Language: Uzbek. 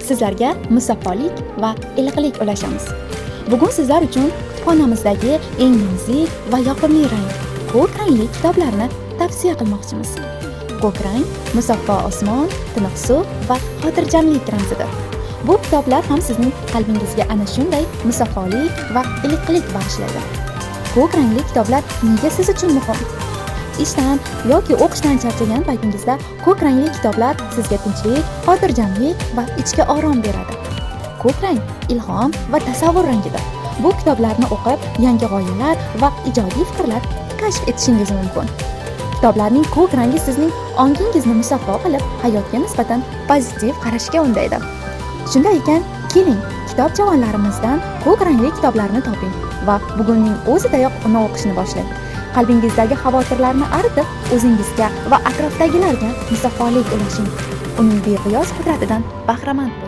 sizlarga musaffolik va iliqlik ulashamiz. Bugun sizlar uchun kutubxonamizdagi eng nozik va yoqimli rang ko'k rangli kitoblarni tavsiya qilmoqchimiz. Ko'k rang musaffo osmon, tiniq suv va xotirjamlik ramzidir. Bu kitoblar ham sizning qalbingizga ana shunday musaffolik va iliqlik bag'ishlaydi. Ko'k rangli kitoblar nega siz uchun muhim? Ishdan yoki o'qishdan charchagan paytingizda ko'k rangli kitoblar sizga tinchlik, xotirjamlik va ichki orom beradi. Ko'k rang ilhom va tasavvur rangidir. Bu kitoblarni o'qib, yangi g'oyalar va ijodiy fikrlar kashf etishingiz mumkin. Kitoblarning ko'k rangi sizning ongingizni musaffo qilib, hayotga nisbatan pozitiv qarashga undaydi. Shunday ekan, keling, kitob javonlarimizdan ko'k rangli kitoblarni toping va bugunning o'zidayoq uni o'qishni boshlang. Qalbingizdagi xavotirlarni aritib, o'zingizga va atrofdagilarga musaffolik ulashing. Uning beqiyos qudratidan bahramand bo'ling.